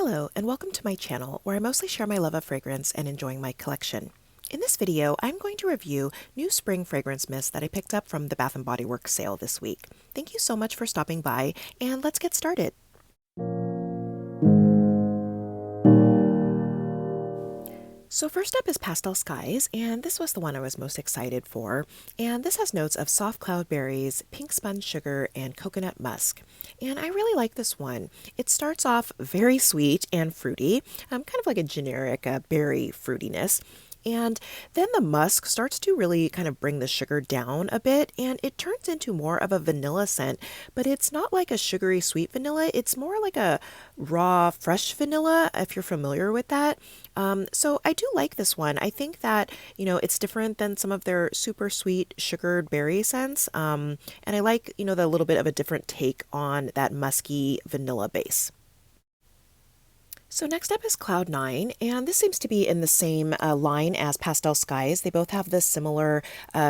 Hello, and welcome to my channel, where I mostly share my love of fragrance and enjoying my collection. In this video, I'm going to review new spring fragrance mists that I picked up from the Bath & Body Works sale this week. Thank you so much for stopping by, and let's get started. So first up is Pastel Skies, and this was the one I was most excited for. And this has notes of soft cloud berries, pink sponge sugar, and coconut musk. And I really like this one. It starts off very sweet and fruity, kind of like a generic berry fruitiness. And then the musk starts to really kind of bring the sugar down a bit, and it turns into more of a vanilla scent, but it's not like a sugary sweet vanilla. It's more like a raw, fresh vanilla, if you're familiar with that. So I do like this one. I think that, it's different than some of their super sweet sugared berry scents. And I like, the little bit of a different take on that musky vanilla base. So next up is Cloud 9, and this seems to be in the same line as Pastel Skies. They both have this similar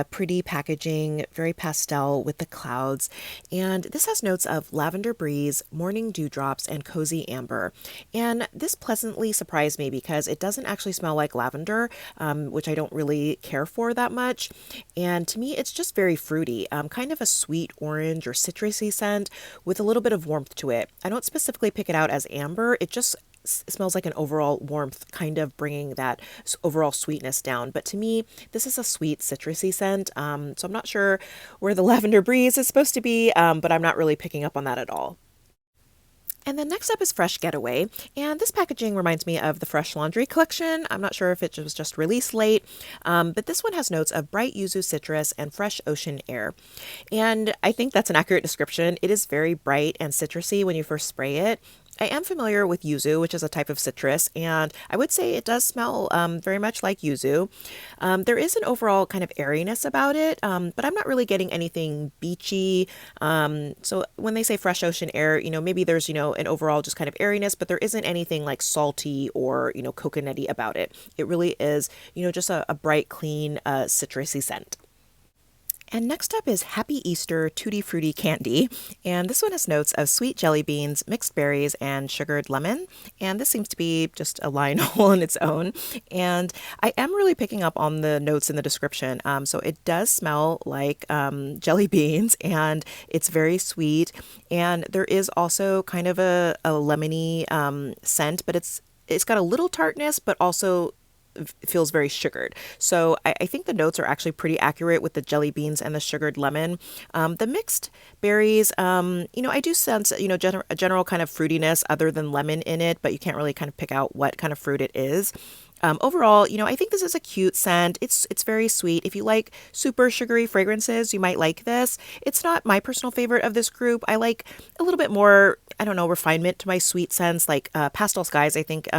pretty packaging, very pastel with the clouds. And this has notes of lavender breeze, morning dewdrops, and cozy amber. And this pleasantly surprised me because it doesn't actually smell like lavender, which I don't really care for that much. And to me, it's just very fruity, kind of a sweet orange or citrusy scent with a little bit of warmth to it. I don't specifically pick it out as amber. It just smells like an overall warmth, kind of bringing that overall sweetness down. But to me, this is a sweet citrusy scent. So I'm not sure where the lavender breeze is supposed to be, but I'm not really picking up on that at all. And then next up is Fresh Getaway, and this packaging reminds me of the Fresh Laundry collection. I'm not sure if it was just released late, but this one has notes of bright yuzu citrus and fresh ocean air. And I think that's an accurate description. It is very bright and citrusy when you first spray it. I am familiar with yuzu, which is a type of citrus, and I would say it does smell very much like yuzu. There is an overall kind of airiness about it, but I'm not really getting anything beachy. So when they say fresh ocean air, maybe there's, an overall just kind of airiness, but there isn't anything like salty or, coconutty about it. It really is, just a bright, clean, citrusy scent. And next up is Happy Easter Tutti Frutti Candy, and this one has notes of sweet jelly beans, mixed berries, and sugared lemon, and this seems to be just a line all on its own, and I am really picking up on the notes in the description, so it does smell like jelly beans, and it's very sweet, and there is also kind of a lemony scent, but it's got a little tartness, but also feels very sugared. So I think the notes are actually pretty accurate with the jelly beans and the sugared lemon. The mixed berries, I do sense, a general kind of fruitiness other than lemon in it, but you can't really kind of pick out what kind of fruit it is. Overall, I think this is a cute scent. It's very sweet. If you like super sugary fragrances, you might like this. It's not my personal favorite of this group. I like a little bit more, I don't know, refinement to my sweet scents. Like Pastel Skies, I think,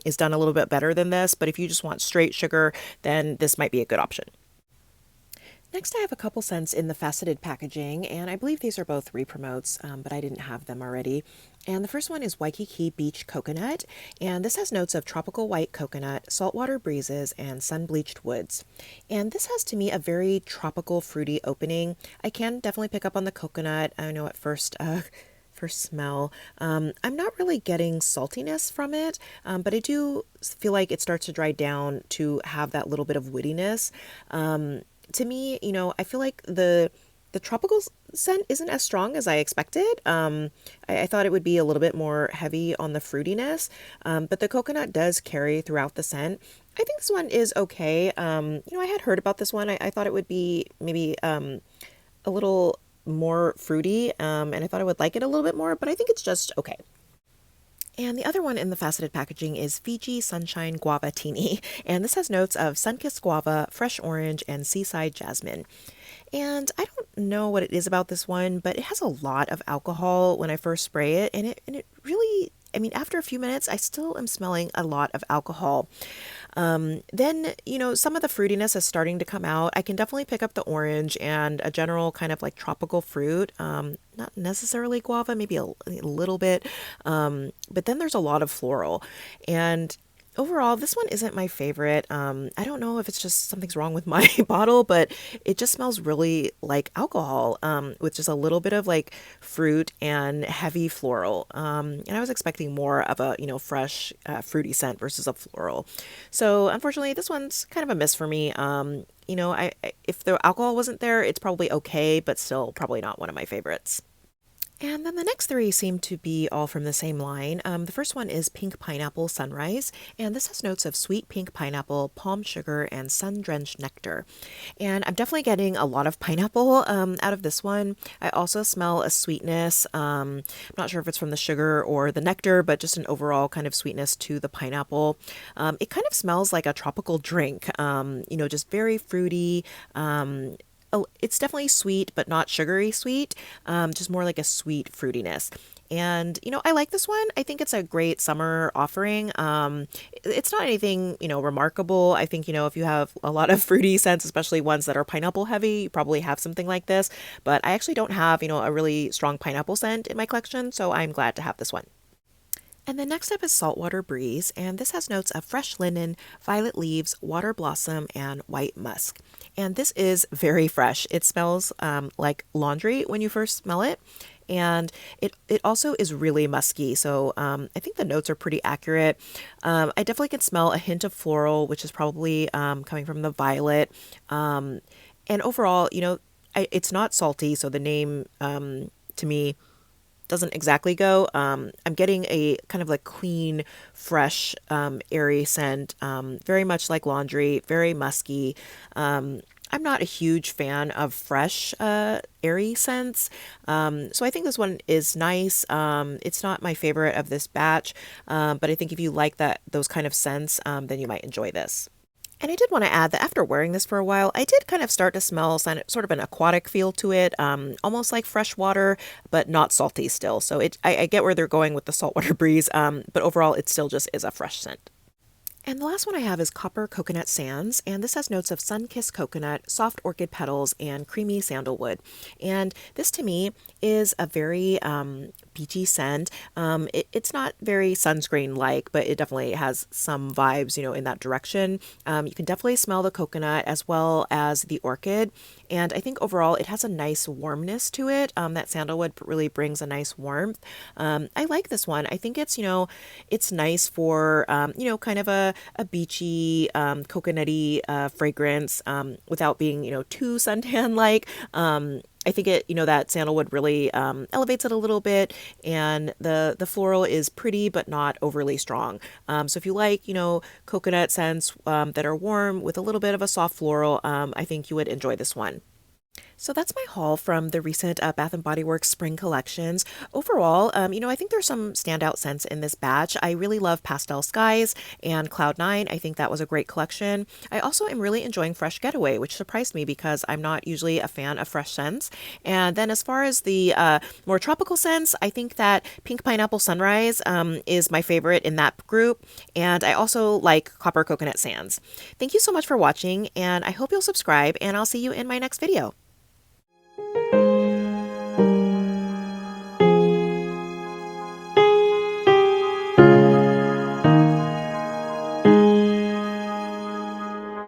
is done a little bit better than this. But if you just want straight sugar, then this might be a good option. Next, I have a couple scents in the faceted packaging, and I believe these are both re-promotes, but I didn't have them already. And the first one is Waikiki Beach Coconut, and this has notes of tropical white coconut, saltwater breezes, and sun-bleached woods. And this has, to me, a very tropical, fruity opening. I can definitely pick up on the coconut. I know at first smell. I'm not really getting saltiness from it, but I do feel like it starts to dry down to have that little bit of woodiness. To me, I feel like the tropical scent isn't as strong as I expected. I thought it would be a little bit more heavy on the fruitiness, but the coconut does carry throughout the scent. I think this one is okay. I had heard about this one. I thought it would be maybe a little more fruity, and I thought I would like it a little bit more, but I think it's just okay. And the other one in the faceted packaging is Fiji Sunshine Guava-tini, and this has notes of sun-kissed guava, fresh orange, and seaside jasmine. And I don't know what it is about this one, but it has a lot of alcohol when I first spray it, and it really, after a few minutes, I still am smelling a lot of alcohol. Then, some of the fruitiness is starting to come out. I can definitely pick up the orange and a general kind of like tropical fruit. Not necessarily guava, maybe a little bit. But then there's a lot of floral. And Overall, this one isn't my favorite. I don't know if it's just something's wrong with my bottle, but it just smells really like alcohol, with just a little bit of like fruit and heavy floral. And I was expecting more of a, fresh, fruity scent versus a floral. So unfortunately, this one's kind of a miss for me. If the alcohol wasn't there, it's probably okay, but still probably not one of my favorites. And then the next three seem to be all from the same line. The first one is Pink Pineapple Sunrise, and this has notes of sweet pink pineapple, palm sugar, and sun-drenched nectar. And I'm definitely getting a lot of pineapple out of this one. I also smell a sweetness. I'm not sure if it's from the sugar or the nectar, but just an overall kind of sweetness to the pineapple. It kind of smells like a tropical drink, just very fruity. It's definitely sweet, but not sugary sweet, just more like a sweet fruitiness. And, I like this one. I think it's a great summer offering. It's not anything, remarkable. I think, if you have a lot of fruity scents, especially ones that are pineapple heavy, you probably have something like this. But I actually don't have, a really strong pineapple scent in my collection, so I'm glad to have this one. And then next up is Saltwater Breeze, and this has notes of fresh linen, violet leaves, water blossom, and white musk. And this is very fresh. It smells like laundry when you first smell it. And it also is really musky. So I think the notes are pretty accurate. I definitely can smell a hint of floral, which is probably coming from the violet. And overall, it's not salty. So the name to me doesn't exactly go. I'm getting a kind of like clean, fresh, airy scent, very much like laundry, very musky. I'm not a huge fan of fresh, airy scents. So I think this one is nice. It's not my favorite of this batch, but I think if you like those kind of scents, then you might enjoy this. And I did want to add that after wearing this for a while, I did kind of start to smell sort of an aquatic feel to it, almost like fresh water, but not salty still. So I get where they're going with the saltwater breeze, but overall, it still just is a fresh scent. And the last one I have is Copper Coconut Sands, and this has notes of sun-kissed coconut, soft orchid petals, and creamy sandalwood. And this to me is a very beachy scent. It's not very sunscreen-like, but it definitely has some vibes, in that direction. You can definitely smell the coconut as well as the orchid. And I think overall it has a nice warmness to it. That sandalwood really brings a nice warmth. I like this one. I think it's nice for, kind of a beachy, coconutty fragrance without being, too suntan like. I think that sandalwood really elevates it a little bit, and the floral is pretty but not overly strong. So if you like, coconut scents that are warm with a little bit of a soft floral, I think you would enjoy this one. So that's my haul from the recent Bath and Body Works spring collections. Overall, I think there's some standout scents in this batch. I really love Pastel Skies and Cloud 9. I think that was a great collection. I also am really enjoying Fresh Getaway, which surprised me because I'm not usually a fan of fresh scents. And then as far as the more tropical scents, I think that Pink Pineapple Sunrise is my favorite in that group. And I also like Copper Coconut Sands. Thank you so much for watching, and I hope you'll subscribe, and I'll see you in my next video.